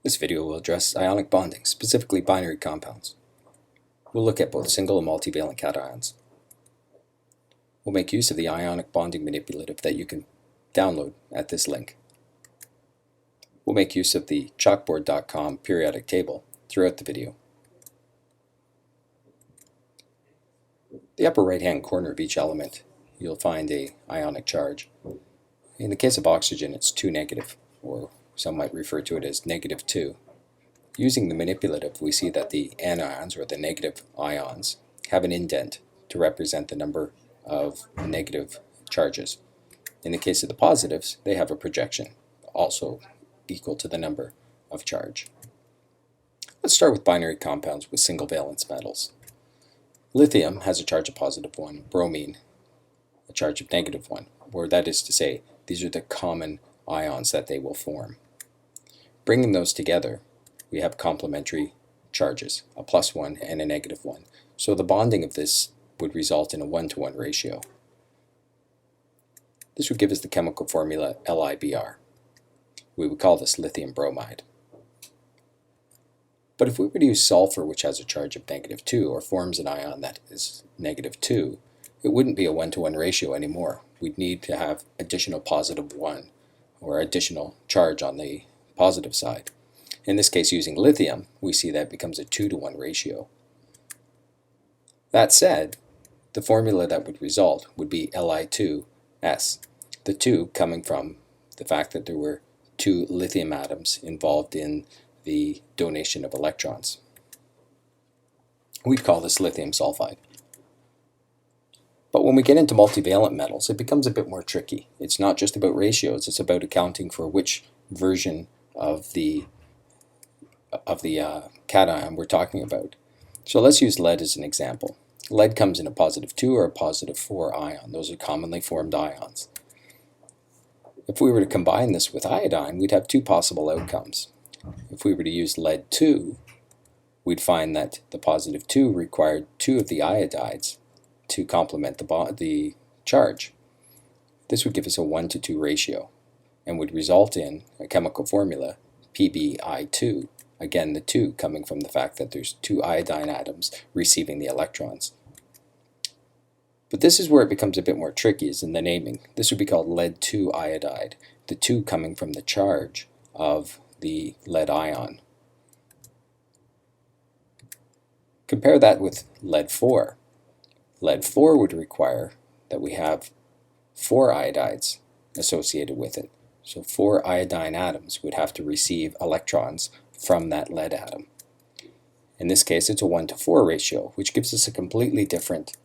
This video will address ionic bonding, specifically binary compounds. We'll look at both single and multivalent cations. We'll make use of the ionic bonding manipulative that you can download at this link. We'll make use of the chalkboard.com periodic table throughout the video. The upper right-hand corner of each element, you'll find a ionic charge. In the case of oxygen, it's 2 negative, or some might refer to it as -2. Using the manipulative, we see that the anions, or the negative ions, have an indent to represent the number of negative charges. In the case of the positives, they have a projection, also equal to the number of charge. Let's start with binary compounds with single valence metals. Lithium has a charge of +1, bromine a charge of -1, or that is to say, these are the common ions that they will form. Bringing those together, we have complementary charges, a +1 and a -1. So the bonding of this would result in a 1-to-1 ratio. This would give us the chemical formula LiBr. We would call this lithium bromide. But if we were to use sulfur, which has a charge of -2, or forms an ion that is -2, it wouldn't be a 1-to-1 ratio anymore. We'd need to have additional +1, or additional charge on the positive side. In this case, using lithium, we see that becomes a 2-to-1 ratio. That said, the formula that would result would be Li2S, the 2 coming from the fact that there were 2 lithium atoms involved in the donation of electrons. We'd call this lithium sulfide. But when we get into multivalent metals, it becomes a bit more tricky. It's not just about ratios, it's about accounting for which version of the cation we're talking about. So let's use lead as an example. Lead comes in a +2 or a +4 ion. Those are commonly formed ions. If we were to combine this with iodine, we'd have 2 possible outcomes. If we were to use lead 2, we'd find that the +2 required 2 of the iodides to complement the charge. This would give us a 1-to-2 ratio and would result in a chemical formula Pbi2, again the 2 coming from the fact that there's 2 iodine atoms receiving the electrons. But this is where it becomes a bit more tricky, is in the naming. This would be called lead 2 iodide, the 2 coming from the charge of the lead ion. Compare that with lead 4. Lead 4 would require that we have 4 iodides associated with it. So 4 iodine atoms would have to receive electrons from that lead atom. In this case, it's a 1-to-4 ratio, which gives us a completely different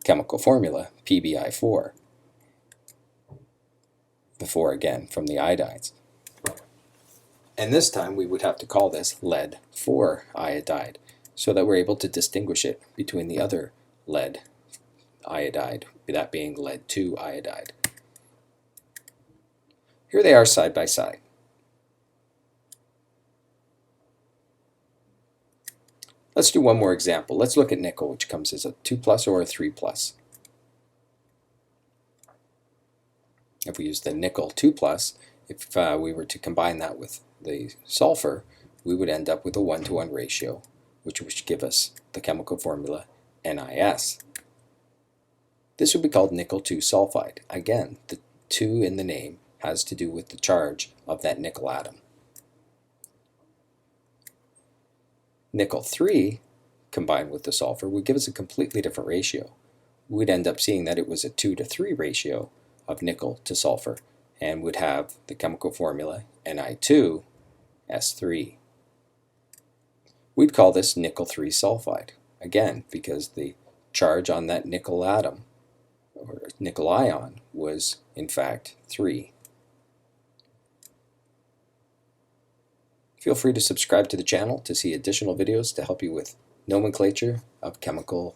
chemical formula, Pbi4. The 4 again from the iodides. And this time we would have to call this lead 4 iodide, so that we're able to distinguish it between the other lead iodide, that being lead 2 iodide. Here they are side by side. Let's do one more example. Let's look at nickel, which comes as a 2+ or a 3+. If we use the nickel 2+, if we were to combine that with the sulfur, we would end up with a 1-to-1 ratio, which would give us the chemical formula NiS. This would be called nickel 2 sulfide. Again, the 2 in the name has to do with the charge of that nickel atom. Nickel 3 combined with the sulfur would give us a completely different ratio. We'd end up seeing that it was a 2-to-3 ratio of nickel to sulfur, and would have the chemical formula Ni2S3. We'd call this nickel 3 sulfide, again because the charge on that nickel atom, or nickel ion, was in fact 3. Feel free to subscribe to the channel to see additional videos to help you with nomenclature of chemical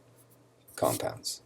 compounds.